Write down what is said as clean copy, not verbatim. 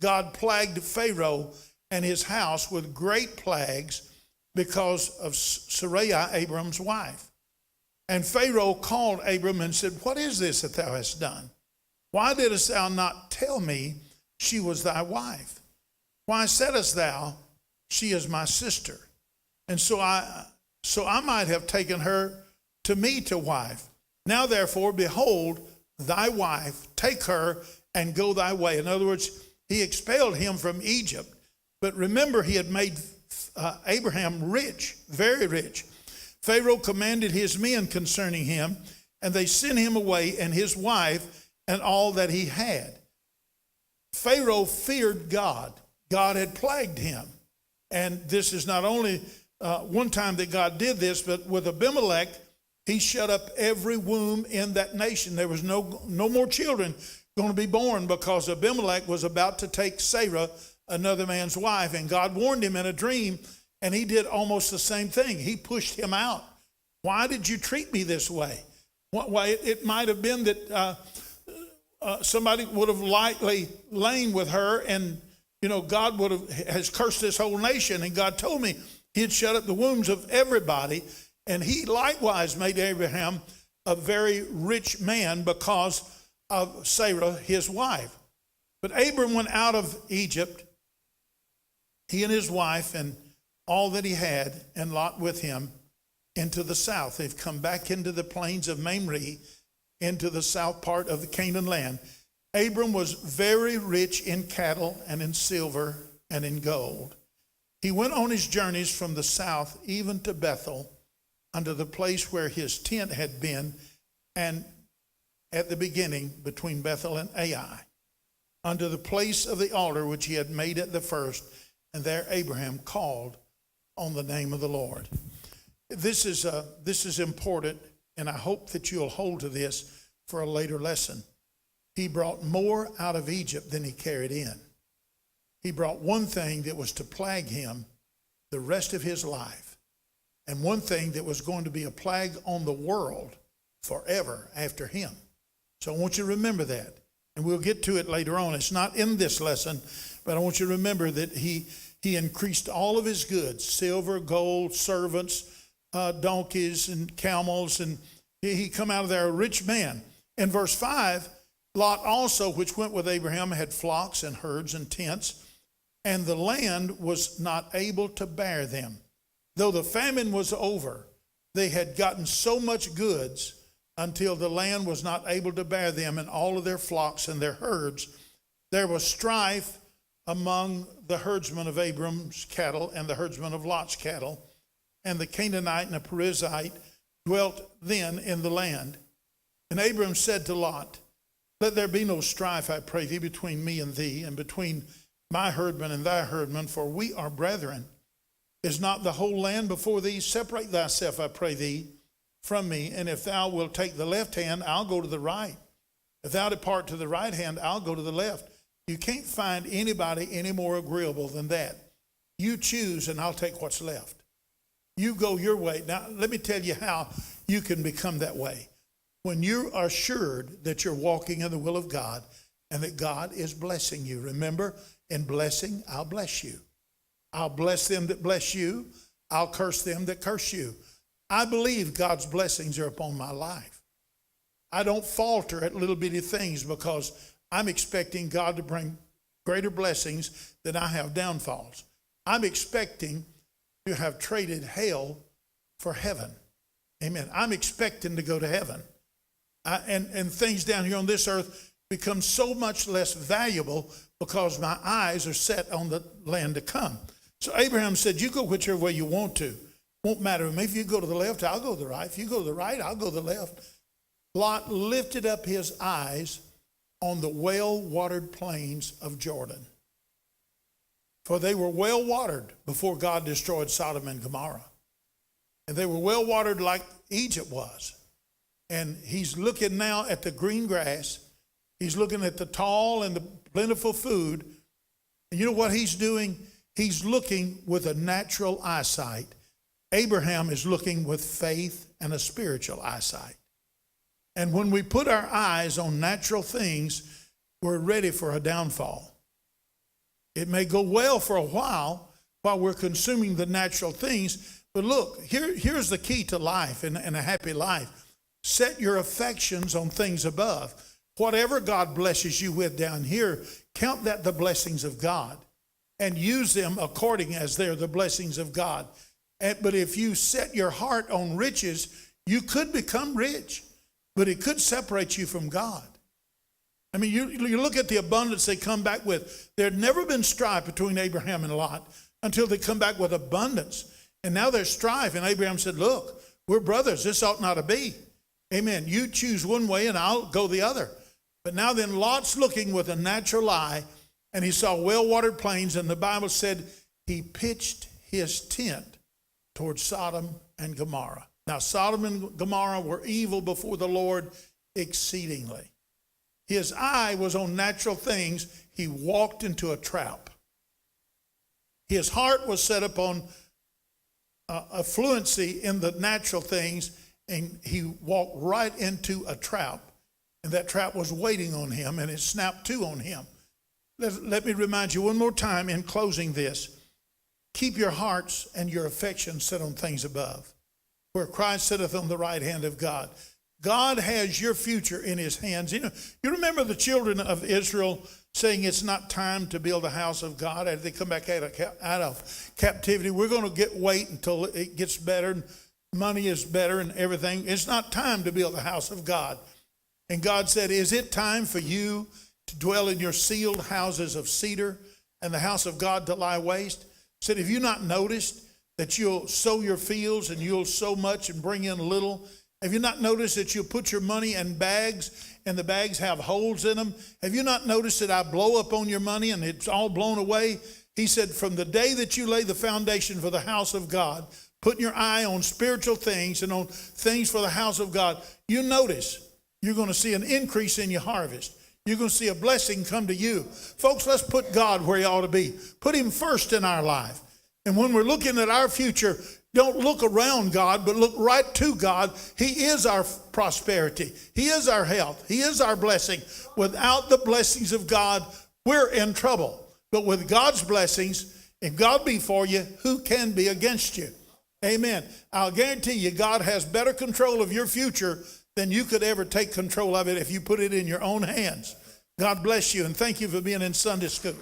God plagued Pharaoh and his house with great plagues because of Sarai, Abram's wife. And Pharaoh called Abram and said, "What is this that thou hast done? Why didst thou not tell me she was thy wife? Why saidst thou, she is my sister? And so I might have taken her to me to wife. Now therefore, behold, thy wife, take her and go thy way." In other words, he expelled him from Egypt. But remember, he had made Abraham rich, very rich. Pharaoh commanded his men concerning him, and they sent him away and his wife and all that he had. Pharaoh feared God. God had plagued him. And this is not only one time that God did this, but with Abimelech, he shut up every womb in that nation. There was no more children going to be born because Abimelech was about to take Sarah, another man's wife. And God warned him in a dream, and he did almost the same thing. He pushed him out. "Why did you treat me this way?" Why, it might have been that somebody would have lightly lain with her, and God has cursed this whole nation, and God told me he'd shut up the wombs of everybody. And he likewise made Abraham a very rich man because of Sarah, his wife. But Abram went out of Egypt, he and his wife and all that he had, and Lot with him, into the south. They've come back into the plains of Mamre, into the south part of the Canaan land. Abram was very rich in cattle and in silver and in gold. He went on his journeys from the south even to Bethel, unto the place where his tent had been, and at the beginning between Bethel and Ai, unto the place of the altar which he had made at the first, and there Abraham called on the name of the Lord. This is important, and I hope that you'll hold to this for a later lesson. He brought more out of Egypt than he carried in. He brought one thing that was to plague him the rest of his life, and one thing that was going to be a plague on the world forever after him. So I want you to remember that. And we'll get to it later on. It's not in this lesson, but I want you to remember that he increased all of his goods, silver, gold, servants, donkeys and camels, and he come out of there a rich man. In verse 5, Lot also, which went with Abraham, had flocks and herds and tents, and the land was not able to bear them. Though the famine was over, they had gotten so much goods until the land was not able to bear them and all of their flocks and their herds. There was strife among the herdsmen of Abram's cattle and the herdsmen of Lot's cattle, and the Canaanite and the Perizzite dwelt then in the land. And Abram said to Lot, "Let there be no strife, I pray thee, between me and thee, and between my herdmen and thy herdmen, for we are brethren. Is not the whole land before thee? Separate thyself, I pray thee, from me. And if thou wilt take the left hand, I'll go to the right. If thou depart to the right hand, I'll go to the left." You can't find anybody any more agreeable than that. You choose, and I'll take what's left. You go your way. Now, let me tell you how you can become that way. When you are assured that you're walking in the will of God and that God is blessing you. Remember, in blessing, I'll bless you. I'll bless them that bless you. I'll curse them that curse you. I believe God's blessings are upon my life. I don't falter at little bitty things because I'm expecting God to bring greater blessings than I have downfalls. I'm expecting to have traded hell for heaven. Amen. I'm expecting to go to heaven. And things down here on this earth become so much less valuable because my eyes are set on the land to come. So Abraham said, "You go whichever way you want to. Won't matter to me. If you go to the left, I'll go to the right. If you go to the right, I'll go to the left." Lot lifted up his eyes on the well-watered plains of Jordan. For they were well-watered before God destroyed Sodom and Gomorrah. And they were well-watered like Egypt was. And he's looking now at the green grass. He's looking at the tall and the plentiful food. And you know what he's doing? He's looking with a natural eyesight. Abraham is looking with faith and a spiritual eyesight. And when we put our eyes on natural things, we're ready for a downfall. It may go well for a while we're consuming the natural things. But look, here's the key to life and a happy life. Set your affections on things above. Whatever God blesses you with down here, count that the blessings of God and use them according as they're the blessings of God. But if you set your heart on riches, you could become rich, but it could separate you from God. I mean, you look at the abundance they come back with. There had never been strife between Abraham and Lot until they come back with abundance. And now there's strife. And Abraham said, look, we're brothers. This ought not to be. Amen. You choose one way and I'll go the other. But now then Lot's looking with a natural eye, and he saw well-watered plains, and the Bible said he pitched his tent towards Sodom and Gomorrah. Now Sodom and Gomorrah were evil before the Lord exceedingly. His eye was on natural things. He walked into a trap. His heart was set upon affluency in the natural things, and he walked right into a trap. And that trap was waiting on him, and it snapped to on him. Let me remind you one more time in closing this. Keep your hearts and your affections set on things above, where Christ sitteth on the right hand of God. God has your future in his hands. You remember the children of Israel saying it's not time to build a house of God as they come back out of captivity. We're going to wait until it gets better and money is better and everything. It's not time to build a house of God. And God said, is it time for you to dwell in your sealed houses of cedar and the house of God to lie waste? He said, have you not noticed that you'll sow your fields and you'll sow much and bring in little? Have you not noticed that you'll put your money in bags and the bags have holes in them? Have you not noticed that I blow up on your money and it's all blown away? He said, from the day that you lay the foundation for the house of God, putting your eye on spiritual things and on things for the house of God, you notice you're going to see an increase in your harvest. You're going to see a blessing come to you. Folks, let's put God where he ought to be. Put him first in our life. And when we're looking at our future, don't look around God, but look right to God. He is our prosperity. He is our health. He is our blessing. Without the blessings of God, we're in trouble. But with God's blessings, if God be for you, who can be against you? Amen. I'll guarantee you God has better control of your future than you could ever take control of it if you put it in your own hands. God bless you, and thank you for being in Sunday school.